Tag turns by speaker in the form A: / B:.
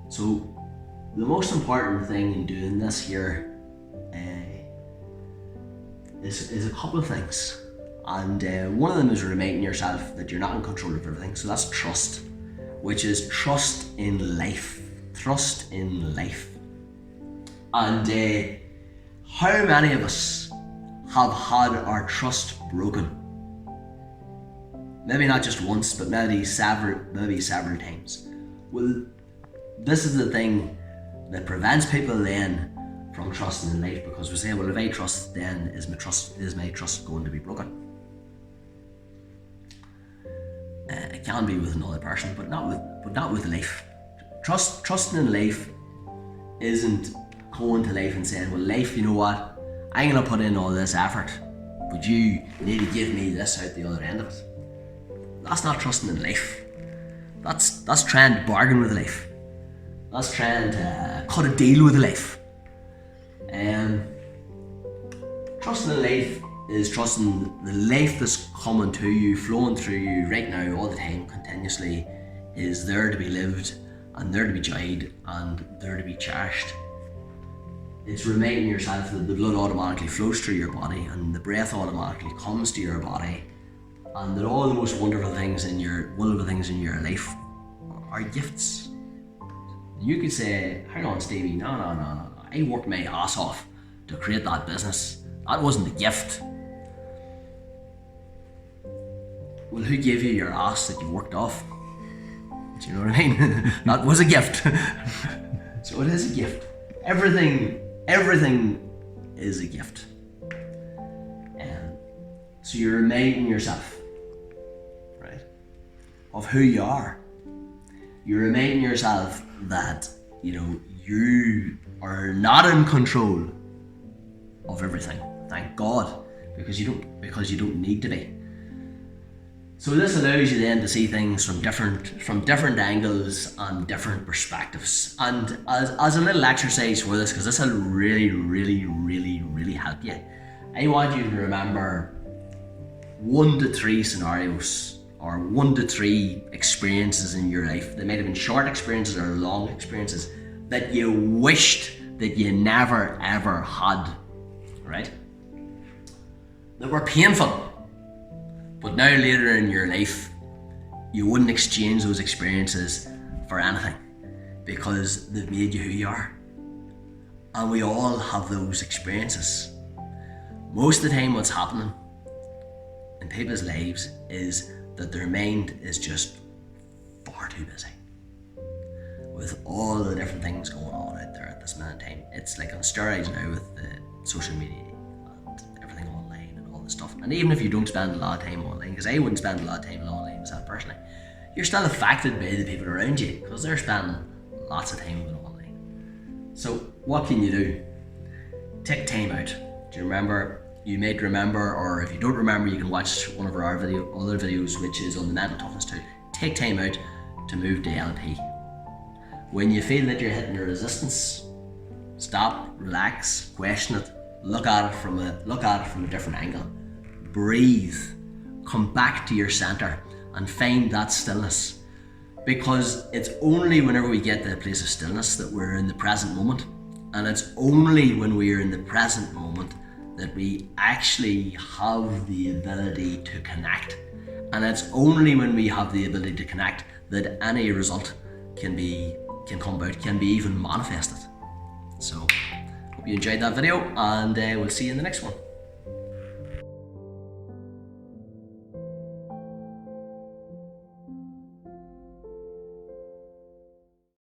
A: So the most important thing in doing this here is a couple of things. And one of them is reminding yourself that you're not in control of everything. So that's trust, which is trust in life. Trust in life. And how many of us have had our trust broken? Maybe not just once, but maybe several times. Well, this is the thing that prevents people then from trusting in life, because we say, well, if I trust, then is my trust going to be broken? It can be with another person, but not with life. Trusting in life isn't going to life and saying, well, life, you know what? I'm gonna put in all this effort, but you need to give me this out the other end of it. That's not trusting in life. That's trying to bargain with life. That's trying to cut a deal with life. Trusting in life is trusting the life that's coming to you, flowing through you right now, all the time, continuously, is there to be lived, and there to be enjoyed, and there to be cherished. It's reminding yourself that the blood automatically flows through your body, and the breath automatically comes to your body, and that all the most wonderful things in your life are gifts. You could say, hang on, Stevie, no. I worked my ass off to create that business. That wasn't a gift. Well, who gave you your ass that you worked off? Do you know what I mean? That was a gift. So it is a gift. Everything is a gift. So you're reminding yourself, right, of who you are. You're reminding yourself that, you are not in control of everything. Thank God, because you don't need to be. So this allows you then to see things from different angles and different perspectives. And as a little exercise for this, because this will really, really, really, really help you, I want you to remember 1 to 3 scenarios or 1 to 3 experiences in your life. They might have been short experiences or long experiences that you wished that you never ever had, right? That were painful. But now later in your life, you wouldn't exchange those experiences for anything, because they've made you who you are. And we all have those experiences. Most of the time what's happening in people's lives is that their mind is just far too busy with all the different things going on out there at this minute in time. It's like on steroids now with the social media and everything online and all this stuff. And even if you don't spend a lot of time online, because I wouldn't spend a lot of time online myself personally, you're still affected by the people around you, because they're spending lots of time with it online. So what can you do? Take time out. Do you remember? You might remember, or if you don't remember, you can watch one of our other videos, which is on the mental toughness too. Take time out to move to LP. When you feel that you're hitting a resistance, stop, relax, question it, look at it from a different angle. Breathe, come back to your center and find that stillness. Because it's only whenever we get to a place of stillness that we're in the present moment. And it's only when we are in the present moment that we actually have the ability to connect. And it's only when we have the ability to connect that any result can come about, can be even manifested. So, hope you enjoyed that video, and we'll see you in the next one.